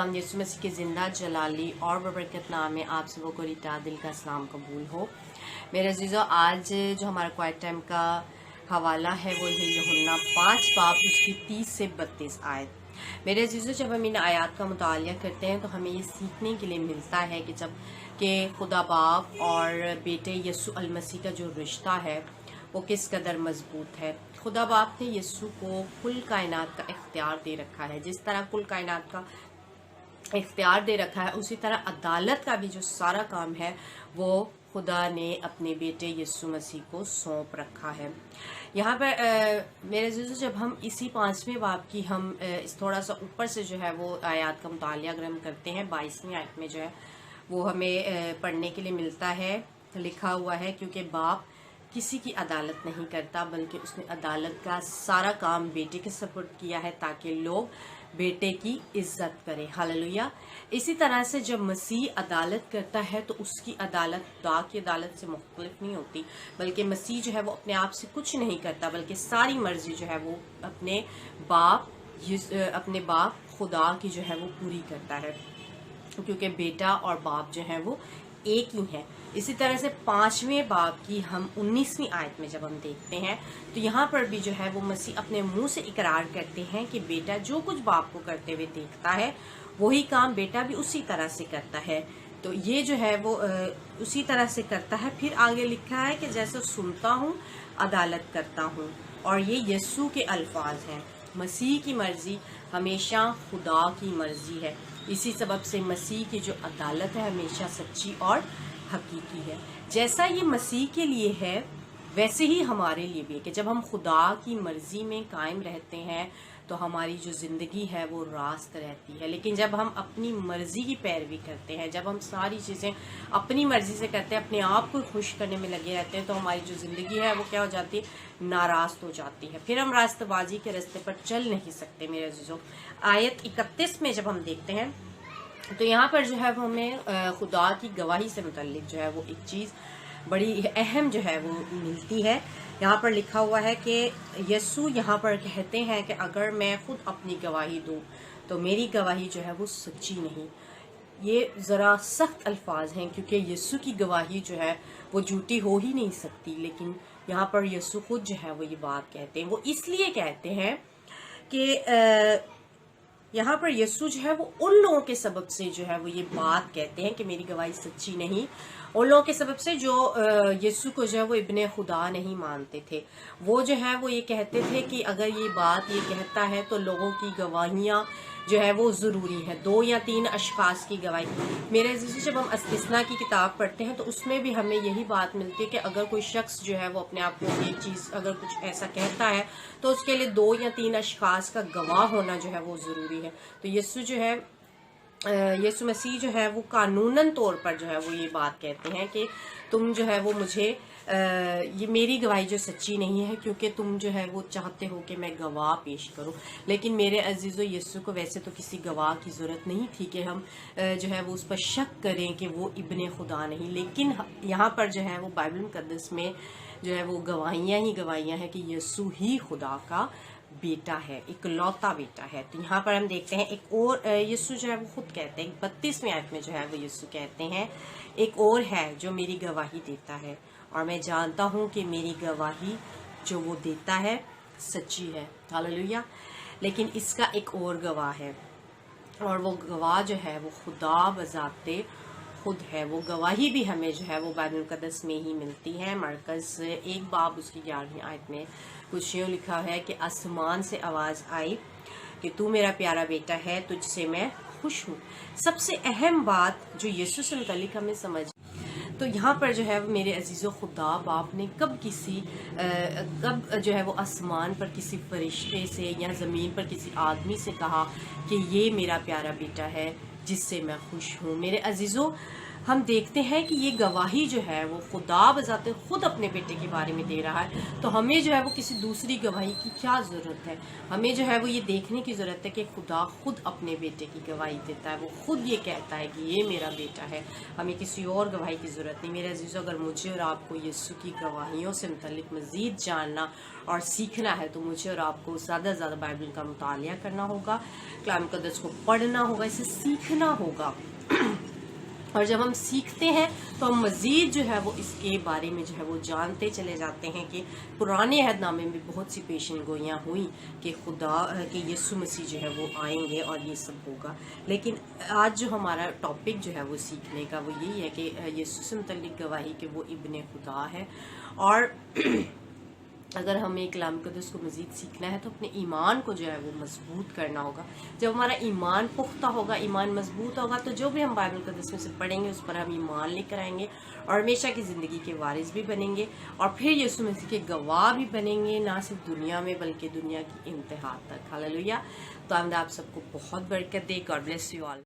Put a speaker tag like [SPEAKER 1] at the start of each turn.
[SPEAKER 1] खुदावंद यीशु मसीह के ज़िंदा जलाली और बबरकत नाम में आप सबों को रिता दिल का सलाम कबूल हो। मेरे अजीज़ों, आज जो हमारा क्वाइट टाइम का हवाला है वो है यूहन्ना 5 बाब उसकी 30 से 32 आयत। मेरे अजीज़ों, जब हम इन आयात का मुतालिया करते हैं तो हमें ये सीखने के लिए मिलता है कि जब कि खुदा बाप और बेटे यीशु अल मसीह का जो रिश्ता है वो किस कदर मजबूत है। खुदा बाप ने यीशु को कुल कायनात का इख्तियार दे रखा है। जिस तरह कुल कायनात का इख्तियार दे रखा है उसी तरह अदालत का भी जो सारा काम है वो खुदा ने अपने बेटे यीशु मसीह को सौंप रखा है। यहाँ पर मेरे अज़ीज़ों, जब हम इसी 5वें बाब की हम इस थोड़ा सा ऊपर से जो है वो आयात का मुतालिया अगर हम करते हैं, 22वीं आयत में जो है वो हमें पढ़ने के लिए मिलता है, लिखा हुआ है, क्योंकि बाप किसी की अदालत नहीं करता बल्कि उसने अदालत का सारा काम बेटे के सपुर्द किया है ताकि लोग बेटे की इज्जत करें। हालेलुया। इसी तरह से जब मसीह अदालत करता है तो उसकी अदालत खुदा की अदालत से मुख्तलिफ नहीं होती, बल्कि मसीह जो है वो अपने आप से कुछ नहीं करता बल्कि सारी मर्जी जो है वो अपने बाप खुदा की जो है वो पूरी करता है, क्योंकि बेटा और बाप जो है वो एक ही है। इसी तरह से 5वें बाब की हम 19वीं आयत में जब हम देखते हैं तो यहाँ पर भी जो है वो मसीह अपने मुंह से इकरार करते हैं कि बेटा जो कुछ बाप को करते हुए देखता है वही काम बेटा भी उसी तरह से करता है। तो ये जो है वो उसी तरह से करता है। फिर आगे लिखा है कि जैसे सुनता हूँ अदालत करता हूँ, और ये यीशु के अल्फाज हैं। मसीह की मर्जी हमेशा खुदा की मर्जी है। इसी सबब से मसीह की जो अदालत है हमेशा सच्ची और हकीकी है। जैसा ये मसीह के लिए है वैसे ही हमारे लिए भी है कि जब हम खुदा की मर्जी में कायम रहते हैं तो हमारी जो ज़िंदगी है वो रास्त रहती है। लेकिन जब हम अपनी मर्जी की पैरवी करते हैं, जब हम सारी चीज़ें अपनी मर्जी से करते हैं, अपने आप को खुश करने में लगे रहते हैं, तो हमारी जो ज़िंदगी है वो क्या हो जाती है, नाराज़ हो जाती है। फिर हम रास्तबाजी के रास्ते पर चल नहीं सकते। मेरे अज़ीज़ों, आयत 31 में जब हम देखते हैं तो यहाँ पर जो है वो हमें खुदा की गवाही से मुतल्लिक जो है वो एक चीज़ बड़ी अहम जो है वो मिलती है। यहाँ पर लिखा हुआ है कि यीशु यहाँ पर कहते हैं कि अगर मैं खुद अपनी गवाही दूँ तो मेरी गवाही जो है वो सच्ची नहीं। ये ज़रा सख्त अल्फाज हैं क्योंकि यीशु की गवाही जो है वो झूठी हो ही नहीं सकती, लेकिन यहाँ पर यीशु खुद जो है वो ये बात कहते हैं। वो इसलिए कहते हैं कि यहाँ पर यीशु जो है वो उन लोगों के सबब से जो है वो ये बात कहते हैं कि मेरी गवाही सच्ची नहीं, उन लोगों के सबब से जो यीशु को जो है वो इब्ने खुदा नहीं मानते थे। वो जो है वो ये कहते थे कि अगर ये बात ये कहता है तो लोगों की गवाहियाँ जो है वो ज़रूरी है, 2 या 3 अशखास की गवाही। मेरे अज़ीज़ों, जब हम इस्तिस्ना की किताब पढ़ते हैं तो उसमें भी हमें यही बात मिलती है कि अगर कोई शख्स जो है वो अपने आप को एक चीज़ अगर कुछ ऐसा कहता है तो उसके लिए 2 या 3 अशखास का गवाह होना जो है वो ज़रूरी है। तो यीशु जो है यीशु मसीह जो है वो कानूनन तौर पर जो है वो ये बात कहते हैं कि तुम जो है वो मुझे ये मेरी गवाही जो सच्ची नहीं है क्योंकि तुम जो है वो चाहते हो कि मैं गवाह पेश करूं। लेकिन मेरे अजीज़ों, यीशु को वैसे तो किसी गवाह की ज़रूरत नहीं थी कि हम जो है वो उस पर शक करें कि वो इब्ने खुदा नहीं, लेकिन यहाँ पर जो है वो बाइबल मुकद्दस में जो है वो गवाहियाँ ही गवाहियाँ हैं कि यीशु ही खुदा का बेटा है, इकलौता बेटा है। तो यहाँ पर हम देखते हैं एक और यीशु जो है वो खुद कहते हैं 32वें आयत में जो है वो यीशु कहते हैं, एक और है जो मेरी गवाही देता है और मैं जानता हूँ कि मेरी गवाही जो वो देता है सच्ची है। हालेलुया। लेकिन इसका एक और गवाह है और वो गवाह जो है वो खुदा बजाते खुद है। वो गवाही भी हमें जो है वो बाइबल मुकद्दस में ही मिलती है। मरकज़ 1 बाब उसकी 11वीं आयत में कुछ यूँ लिखा है कि आसमान से आवाज़ आई कि तू मेरा प्यारा बेटा है, तुझसे मैं खुश हूँ। सबसे अहम बात जो यीशु से मुतल्लिक हमें समझ, तो यहाँ पर जो है मेरे अजीज़ों, खुदा बाप ने कब जो है वो आसमान पर किसी फरिश्ते से या ज़मीन पर किसी आदमी से कहा कि ये मेरा प्यारा बेटा है जिससे मैं खुश हूँ। मेरे अजीज़ों, ہم دیکھتے ہیں کہ یہ گواہی جو ہے وہ خدا بذات خود اپنے بیٹے کے بارے میں دے رہا ہے، تو ہمیں جو ہے وہ کسی دوسری گواہی کی کیا ضرورت ہے؟ ہمیں جو ہے وہ یہ دیکھنے کی ضرورت ہے کہ خدا خود اپنے بیٹے کی گواہی دیتا ہے، وہ خود یہ کہتا ہے کہ یہ میرا بیٹا ہے، ہمیں کسی اور گواہی کی ضرورت نہیں۔ میرے عزیزو، اگر مجھے اور آپ کو یسوع کی گواہیوں سے متعلق مزید جاننا اور سیکھنا ہے تو مجھے اور آپ کو زیادہ سے زیادہ بائبل کا مطالعہ کرنا ہوگا، کلام مقدس کو پڑھنا ہوگا، اسے سیکھنا ہوگا، اور جب ہم سیکھتے ہیں تو ہم مزید جو ہے وہ اس کے بارے میں جو ہے وہ جانتے چلے جاتے ہیں کہ پرانے عہد نامے میں بہت سی پیشن گوئیاں ہوئیں کہ خدا کہ یسوع مسیح جو ہے وہ آئیں گے اور یہ سب ہوگا۔ لیکن آج جو ہمارا ٹاپک جو ہے وہ سیکھنے کا وہ یہی ہے کہ یسوع سے متعلق گواہی کہ وہ ابن خدا ہے، اور اگر ہمیں کلام مقدس کو مزید سیکھنا ہے تو اپنے ایمان کو جو ہے وہ مضبوط کرنا ہوگا۔ جب ہمارا ایمان پختہ ہوگا، ایمان مضبوط ہوگا، تو جو بھی ہم بائبل مقدس میں سے پڑھیں گے اس پر ہم ایمان لے کر آئیں گے اور ہمیشہ کی زندگی کے وارث بھی بنیں گے، اور پھر یسوع مسیح کے گواہ بھی بنیں گے، نہ صرف دنیا میں بلکہ دنیا کی انتہا تک۔ ہاللویہ۔ تو ہم آپ سب کو بہت برکت دے۔ God bless you all.